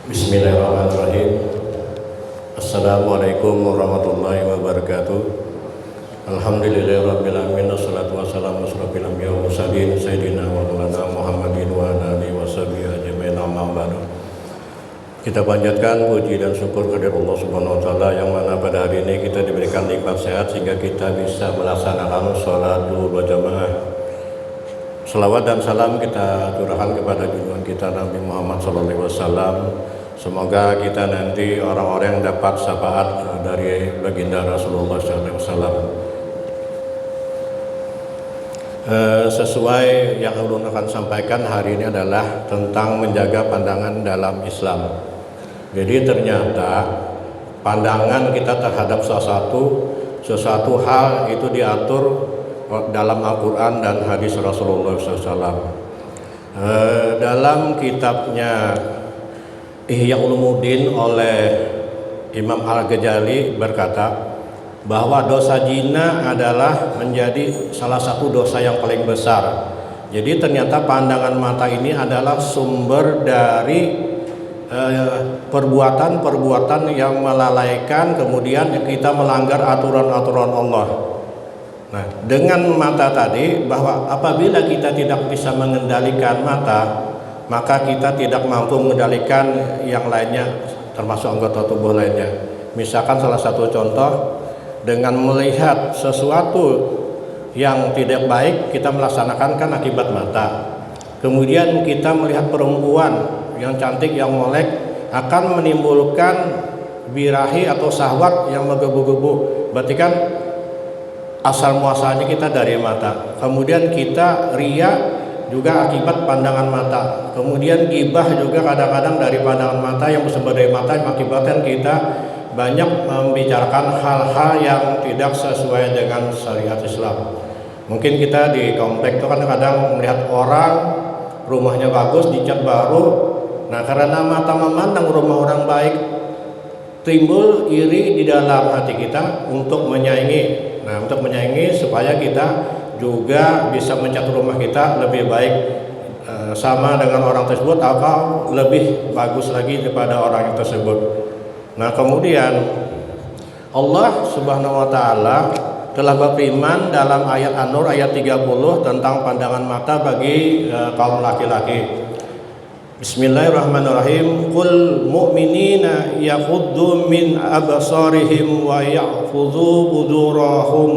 Bismillahirrahmanirrahim. Assalamualaikum warahmatullahi wabarakatuh. Alhamdulillahirabbil alamin, wassalatu wassalamu ala asyrofil anbiya'i wal mursalin sayyidina wa maulana Muhammadin wa ala alihi washabihi ajmain, amma ba'du. Kita panjatkan puji dan syukur kepada Allah Subhanahu wa taala yang mana pada hari ini kita diberikan nikmat sehat sehingga kita bisa melaksanakan salat duhur berjamaah. Selawat dan salam kita curahkan kepada junjungan kita Nabi Muhammad SAW. Semoga kita nanti orang-orang yang dapat syafaat dari baginda Rasulullah SAW. Sesuai yang ulun akan sampaikan hari ini adalah tentang menjaga pandangan dalam Islam. Jadi ternyata pandangan kita terhadap sesuatu hal itu diatur dalam Al-Quran dan hadis Rasulullah SAW. Dalam kitabnya Ihya Ulumuddin oleh Imam Al-Ghazali berkata bahwa dosa zina adalah menjadi salah satu dosa yang paling besar. Jadi ternyata pandangan mata ini adalah sumber dari perbuatan-perbuatan yang melalaikan, kemudian kita melanggar aturan-aturan Allah. Nah, dengan mata tadi, bahwa apabila kita tidak bisa mengendalikan mata, maka kita tidak mampu mengendalikan yang lainnya, termasuk anggota tubuh lainnya. Misalkan salah satu contoh, dengan melihat sesuatu yang tidak baik, kita melaksanakan kan akibat mata. Kemudian kita melihat perempuan yang cantik, yang molek, akan menimbulkan birahi atau syahwat yang menggebu-gebu. Berarti kan asal muasalnya kita dari mata. Kemudian kita ria juga akibat pandangan mata. Kemudian gibah juga kadang-kadang dari pandangan mata, yang bersumber dari mata, yang mengakibatkan kita banyak membicarakan hal-hal yang tidak sesuai dengan syariat Islam. Mungkin kita di komplek itu kadang-kadang melihat orang rumahnya bagus, dicat baru. Nah, karena mata memandang rumah orang baik, timbul iri di dalam hati kita untuk menyaingi. Nah, untuk menyaingi supaya kita juga bisa mencat rumah kita lebih baik, sama dengan orang tersebut atau lebih bagus lagi daripada orang yang tersebut. Nah, kemudian Allah Subhanahu wa taala telah berfirman dalam ayat An-Nur ayat 30 tentang pandangan mata bagi kaum laki-laki. Bismillahirrahmanirrahim. Qul mu'minina yaghuddu min absarihim wa yahfudhu budurahum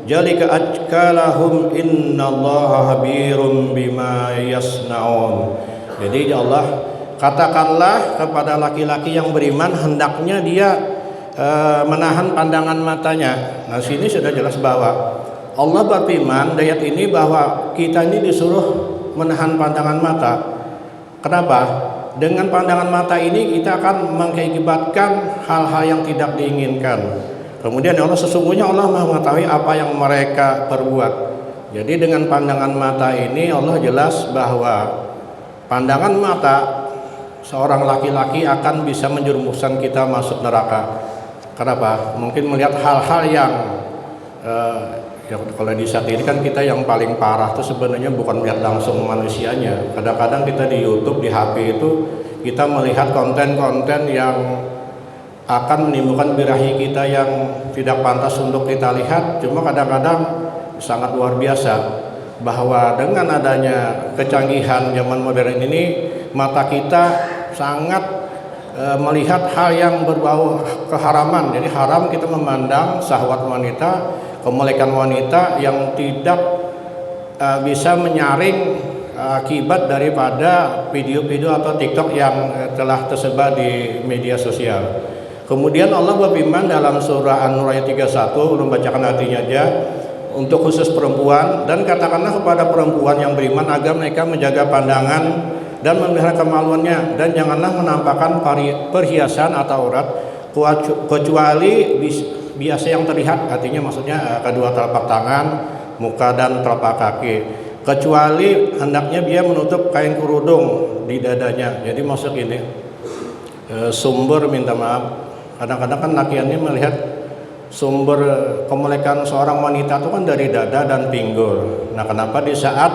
jalika atkalahum innallaha habirum bima yasnaun. Jadi ya Allah, katakanlah kepada laki-laki yang beriman hendaknya dia menahan pandangan matanya. Nah, sini sudah jelas bahwa Allah berfirman di ayat ini bahwa kita ini disuruh menahan pandangan mata. Kenapa? Dengan pandangan mata ini kita akan mengakibatkan hal-hal yang tidak diinginkan. Kemudian Allah, sesungguhnya Allah mengetahui apa yang mereka perbuat. Jadi dengan pandangan mata ini Allah jelas bahwa pandangan mata seorang laki-laki akan bisa menjerumuskan kita masuk neraka. Kenapa? Mungkin melihat hal-hal yang kalau di saat ini kan kita yang paling parah itu sebenarnya bukan melihat langsung manusianya. Kadang-kadang kita di YouTube, di HP itu kita melihat konten-konten yang akan menimbulkan birahi kita yang tidak pantas untuk kita lihat. Cuma kadang-kadang sangat luar biasa bahwa dengan adanya kecanggihan zaman modern ini, mata kita sangat melihat hal yang berbau keharaman. Jadi haram kita memandang syahwat wanita, kemolekan wanita yang tidak bisa menyaring akibat daripada video-video atau TikTok yang telah tersebar di media sosial. Kemudian Allah berfirman dalam surah An-Nur ayat 31, membacakan artinya aja, untuk khusus perempuan, dan katakanlah kepada perempuan yang beriman agar mereka menjaga pandangan dan memelihara kemaluannya, dan janganlah menampakkan perhiasan atau aurat kecuali biasa yang terlihat, artinya maksudnya kedua telapak tangan, muka dan telapak kaki, kecuali hendaknya dia menutup kain kerudung di dadanya. Jadi maksud ini sumber, minta maaf, kadang-kadang kan laki-laki melihat sumber kemolekan seorang wanita itu kan dari dada dan pinggul. Nah, kenapa di saat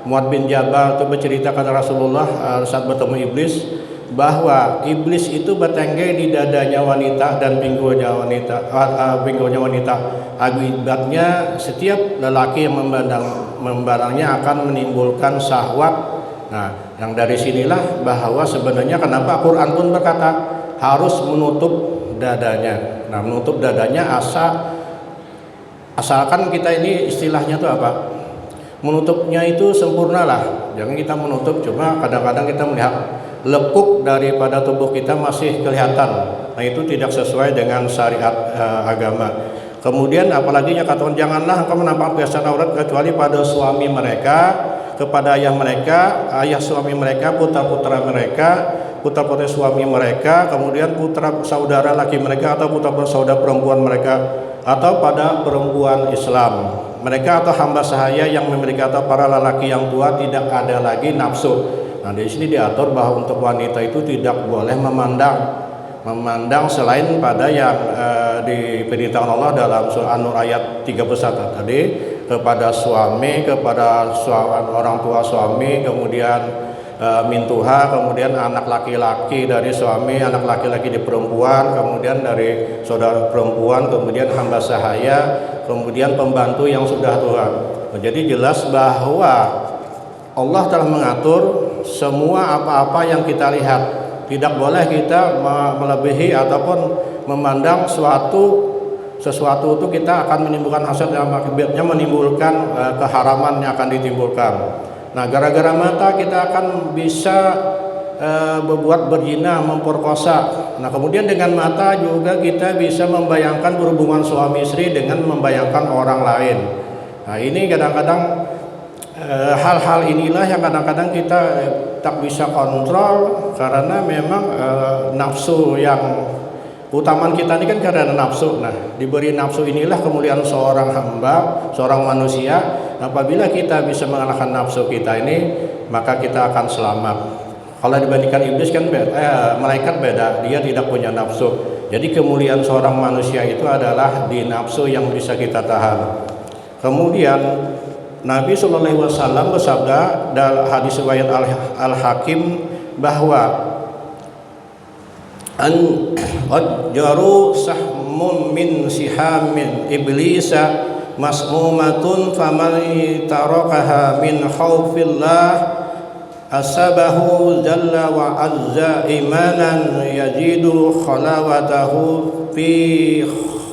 Mu'adz bin Jabal itu bercerita kepada Rasulullah saat bertemu iblis, bahwa iblis itu bertengger di dadanya wanita dan pinggulnya wanita. Akibatnya setiap lelaki yang memandangnya akan menimbulkan syahwat. Nah, yang dari sinilah bahwa sebenarnya kenapa Quran pun berkata harus menutup dadanya. Nah, menutup dadanya asalkan kita ini istilahnya itu apa? Menutupnya itu sempurnalah. Jangan kita menutup, cuma kadang-kadang kita melihat lekuk daripada tubuh kita masih kelihatan. Nah, itu tidak sesuai dengan syariat agama. Kemudian apalagi katakan janganlah engkau menampakkan perhiasan aurat kecuali pada suami mereka, kepada ayah mereka, ayah suami mereka, putra-putra mereka, putra-putri suami mereka, kemudian putra saudara laki mereka atau putra saudara perempuan mereka, atau pada perempuan Islam mereka atau hamba sahaya yang memiliki atau para lelaki yang tua tidak ada lagi nafsu. Nah, di sini diatur bahwa untuk wanita itu tidak boleh memandang selain pada yang diperintahkan Allah dalam surah An-Nur ayat 31 tadi, kepada suami, kepada orang tua suami, kemudian mintuha, kemudian anak laki-laki dari suami, anak laki-laki di perempuan, kemudian dari saudara perempuan, kemudian hamba sahaya, kemudian pembantu yang sudah tua. Jadi jelas bahwa Allah telah mengatur semua apa-apa yang kita lihat. Tidak boleh kita melebihi ataupun memandang sesuatu itu kita akan menimbulkan hasad yang akibatnya menimbulkan keharaman yang akan ditimbulkan. Nah, gara-gara mata kita akan bisa berbuat berzina, memperkosa. Nah, kemudian dengan mata juga kita bisa membayangkan berhubungan suami istri dengan membayangkan orang lain. Nah, ini kadang-kadang hal-hal inilah yang kadang-kadang kita tak bisa kontrol karena memang nafsu yang utamaan kita ini kan karena nafsu. Nah, diberi nafsu inilah kemuliaan seorang hamba, seorang manusia. Apabila kita bisa mengalahkan nafsu kita ini, maka kita akan selamat. Kalau dibandingkan iblis kan malaikat beda, dia tidak punya nafsu. Jadi kemuliaan seorang manusia itu adalah di nafsu yang bisa kita tahan. Kemudian Nabi Shallallahu Alaihi Wasallam bersabda dalam hadis riwayat Al-Hakim bahwa jaru sahmun min sihamin iblisa masmumatun faman tarakaha min khaufillah asabahu jalla wa azza imanan yajidu khalawatahu fi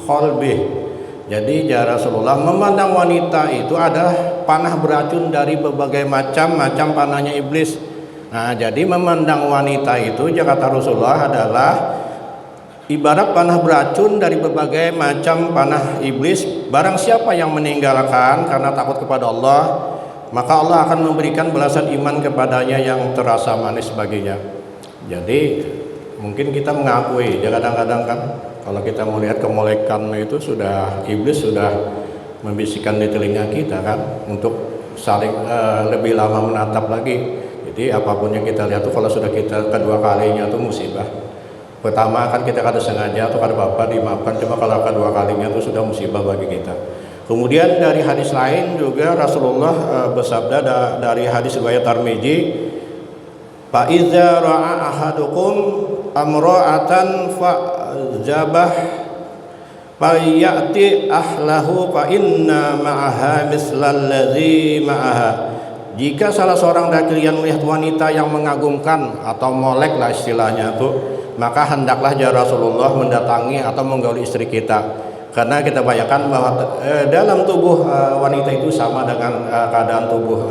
qalbih. Jadi ya Rasulullah, memandang wanita itu adalah panah beracun dari berbagai macam panahnya iblis. Nah, jadi memandang wanita itu kata Rasulullah adalah ibarat panah beracun dari berbagai macam panah iblis. Barang siapa yang meninggalkan karena takut kepada Allah, maka Allah akan memberikan balasan iman kepadanya yang terasa manis baginya. Jadi mungkin kita mengakui kadang-kadang kan kalau kita melihat kemolekan itu iblis sudah membisikkan di telinga kita kan untuk saling lebih lama menatap lagi. Jadi apapun yang kita lihat tuh kalau sudah kita kedua kalinya tuh musibah. Pertama kan kita kada sengaja atau kada apa-apa dimaafkan, cuma kalau kedua kalinya itu sudah musibah bagi kita. Kemudian dari hadis lain juga Rasulullah bersabda dari hadis riwayat Tirmidzi, fa iza ra'a ahadukum amra'atan fa'jabah fa'yati ahlahu fa inna ma'aha mislal ladzi ma'aha. Jika salah seorang dari kalian melihat wanita yang mengagumkan atau molek lah istilahnya itu, maka hendaklah ya Rasulullah mendatangi atau menggauli istri kita, karena kita bayangkan bahwa dalam tubuh wanita itu sama dengan keadaan tubuh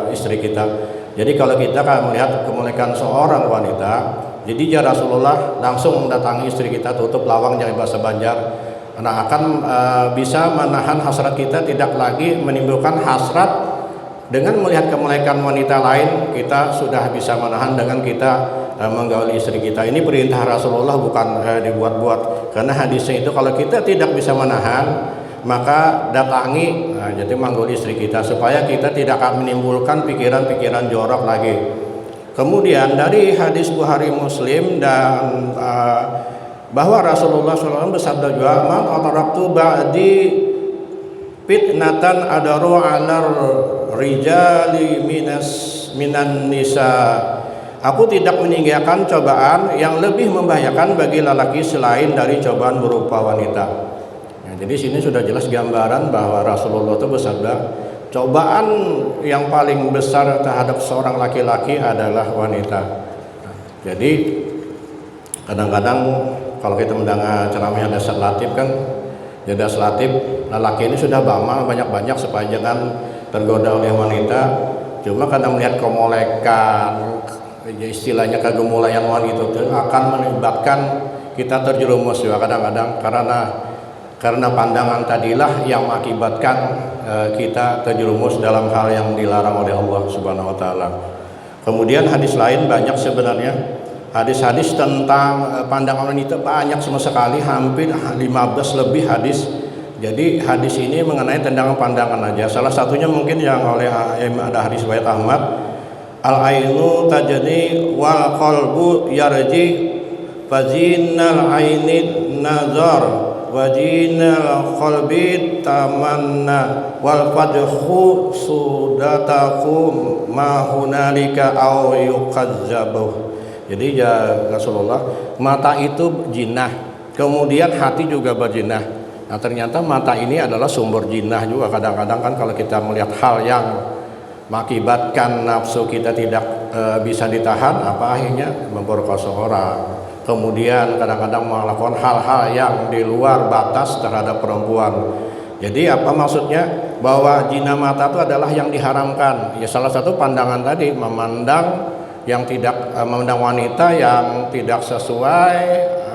istri kita. Jadi kalau kita melihat kemolekan seorang wanita, jadi ya Rasulullah langsung mendatangi istri kita, tutup lawang jangan bahasa Banjar. Nah, akan bisa menahan hasrat kita, tidak lagi menimbulkan hasrat. Dengan melihat kemolekan wanita lain, kita sudah bisa menahan dengan kita menggauli istri kita. Ini perintah Rasulullah, bukan dibuat-buat. Karena hadisnya itu kalau kita tidak bisa menahan, maka datangi, jadi menggauli istri kita supaya kita tidak akan menimbulkan pikiran-pikiran jorok lagi. Kemudian dari hadis Bukhari Muslim dan bahwa Rasulullah SAW bersabda juga, "Man ataraktu ba'di fitnatan adaru 'alar rijali minan nisa aku tidak meninggalkan cobaan yang lebih membahayakan bagi lelaki selain dari cobaan berupa wanita. Nah, jadi sini sudah jelas gambaran bahwa Rasulullah itu bersabda, cobaan yang paling besar terhadap seorang laki-laki adalah wanita. Nah, jadi kadang-kadang kalau kita mendengar ceramah ada latif kan, jadi latif lelaki ini sudah beramal banyak-banyak supaya jangan tergoda oleh wanita. Cuma kadang melihat kemolekan, istilahnya kegemulayan wanita itu akan menyebabkan kita terjerumus juga kadang-kadang karena pandangan tadilah yang mengakibatkan kita terjerumus dalam hal yang dilarang oleh Allah Subhanahu wa taala. Kemudian hadis lain banyak sebenarnya. Hadis-hadis tentang pandangan wanita banyak sama sekali, hampir 15 lebih hadis. Jadi hadis ini mengenai tentang pandangan aja. Salah satunya mungkin yang oleh ada hadis riwayat Ahmad, al-ainu tajni wal qalbu yarji fazinal aini nazar wajinal qalbi tamanna wal fadhu sudatakum ma hunalika aw yukazzabuh. Jadi ya Rasulullah, mata itu jinah, kemudian hati juga berjinah. Nah ternyata mata ini adalah sumber jinah juga. Kadang-kadang kan kalau kita melihat hal yang mengakibatkan nafsu kita tidak bisa ditahan, apa akhirnya memperkosa orang. Kemudian kadang-kadang melakukan hal-hal yang di luar batas terhadap perempuan. Jadi apa maksudnya? Bahwa jinah mata itu adalah yang diharamkan. Ya salah satu pandangan tadi, memandang yang tidak memandang wanita yang tidak sesuai,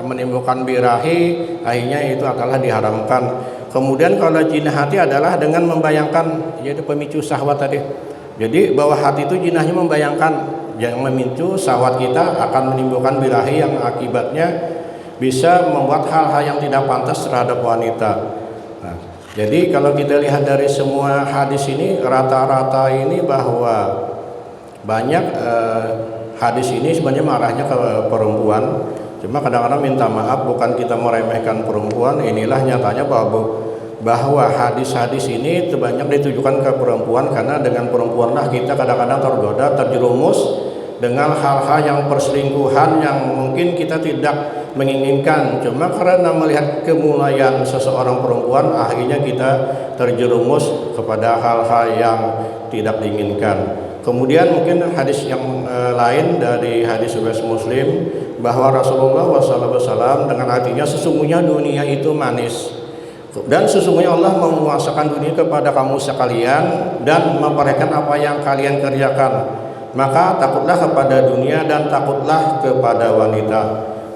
menimbulkan birahi, akhirnya itu adalah diharamkan. Kemudian kalau jinah hati adalah dengan membayangkan, yaitu pemicu syahwat tadi. Jadi bahwa hati itu jinahnya membayangkan yang memicu syahwat kita akan menimbulkan birahi yang akibatnya bisa membuat hal-hal yang tidak pantas terhadap wanita. Nah, jadi kalau kita lihat dari semua hadis ini, rata-rata ini bahwa banyak hadis ini sebenarnya marahnya ke perempuan. Cuma kadang-kadang minta maaf, bukan kita meremehkan perempuan. Inilah nyatanya bahwa hadis-hadis ini banyak ditujukan ke perempuan, karena dengan perempuanlah kita kadang-kadang tergoda, terjerumus dengan hal-hal yang perselingkuhan yang mungkin kita tidak menginginkan. Cuma karena melihat kemuliaan seseorang perempuan, akhirnya kita terjerumus kepada hal-hal yang tidak diinginkan. Kemudian mungkin hadis yang lain dari hadis riwayat Muslim, bahwa Rasulullah SAW dengan artinya sesungguhnya dunia itu manis dan sesungguhnya Allah menguasakan dunia kepada kamu sekalian dan memperhatikan apa yang kalian kerjakan. Maka takutlah kepada dunia dan takutlah kepada wanita,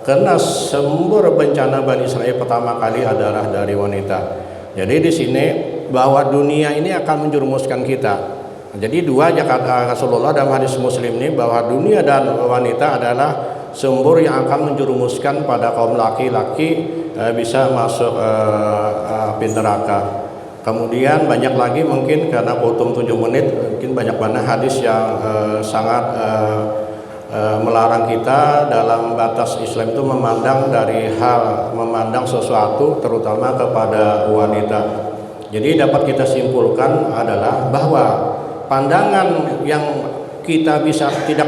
karena sumber bencana Bani Israel pertama kali adalah dari wanita. Jadi di sini bahwa dunia ini akan menjerumuskan kita. Jadi dua aja kata Rasulullah dalam hadis Muslim ini, bahwa dunia dan wanita adalah sumber yang akan menjerumuskan pada kaum laki-laki bisa masuk api neraka. Kemudian banyak lagi mungkin karena potong 7 menit, mungkin banyak banget hadis yang sangat melarang kita dalam batas Islam itu memandang sesuatu terutama kepada wanita. Jadi dapat kita simpulkan adalah bahwa pandangan yang tidak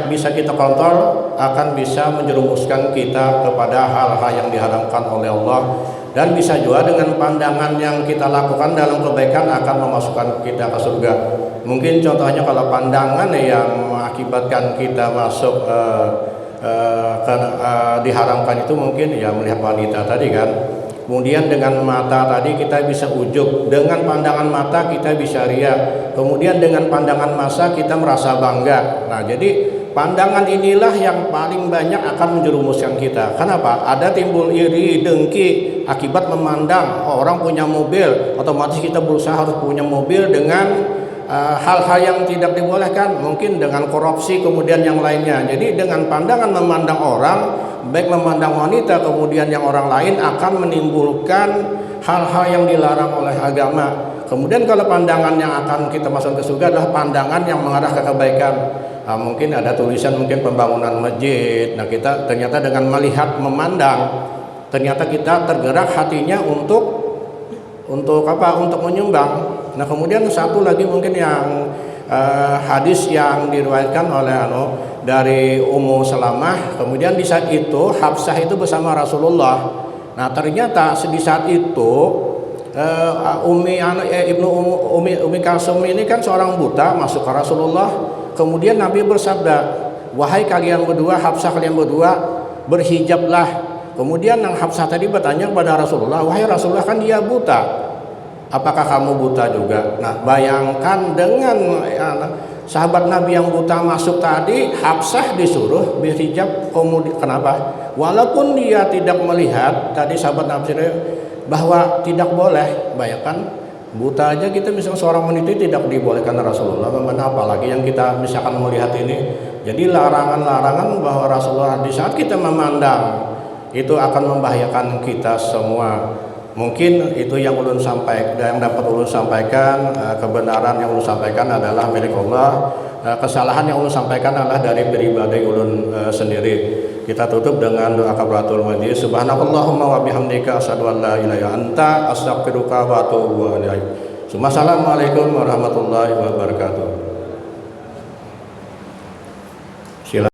bisa kita kontrol akan bisa menjerumuskan kita kepada hal-hal yang diharamkan oleh Allah, dan bisa juga dengan pandangan yang kita lakukan dalam kebaikan akan memasukkan kita ke surga. Mungkin contohnya kalau pandangan yang mengakibatkan kita masuk diharamkan itu mungkin ya melihat wanita tadi kan. Kemudian dengan mata tadi kita bisa ujub, dengan pandangan mata kita bisa riya. Kemudian dengan pandangan mata kita merasa bangga. Nah, jadi pandangan inilah yang paling banyak akan menjerumuskan kita. Kenapa? Ada timbul iri, dengki akibat memandang orang punya mobil, otomatis kita berusaha harus punya mobil dengan hal-hal yang tidak dibolehkan, mungkin dengan korupsi kemudian yang lainnya. Jadi dengan pandangan memandang orang, baik memandang wanita kemudian yang orang lain, akan menimbulkan hal-hal yang dilarang oleh agama. Kemudian kalau pandangan yang akan kita masuk ke surga adalah pandangan yang mengarah ke kebaikan. Mungkin ada tulisan mungkin pembangunan masjid. Nah, kita ternyata dengan melihat, memandang, ternyata kita tergerak hatinya untuk apa? Untuk menyumbang. Nah, kemudian satu lagi mungkin yang hadis yang diriwayatkan oleh dari Ummu Salamah. Kemudian di saat itu Hafsah itu bersama Rasulullah. Nah ternyata di saat itu Umi Kalsum ini kan seorang buta masuk ke Rasulullah. Kemudian Nabi bersabda, wahai kalian berdua, Hafsah kalian berdua, berhijablah. Kemudian yang Hafsah tadi bertanya kepada Rasulullah, wahai Rasulullah, kan dia buta, apakah kamu buta juga? Nah bayangkan dengan sahabat Nabi yang buta masuk tadi, Hafsah disuruh berhijab. Kemudian kenapa? Walaupun dia tidak melihat, tadi sahabat Nabi bahwa tidak boleh. Bayangkan buta aja kita, misalnya seorang wanita tidak dibolehkan Rasulullah, kenapa lagi yang kita misalkan melihat ini. Jadi larangan-larangan bahwa Rasulullah di saat kita memandang itu akan membahayakan kita semua. Mungkin itu yang ulun sampaikan, yang dapat ulun sampaikan. Kebenaran yang ulun sampaikan adalah milik Allah. Kesalahan yang ulun sampaikan adalah dari pribadi ulun sendiri. Kita tutup dengan doa kafaratul majlis. Subhanakallahumma wa bihamdika asyhadu an la ilaha illa anta astaghfiruka wa atubu ilaik. Assalamualaikum warahmatullahi wabarakatuh.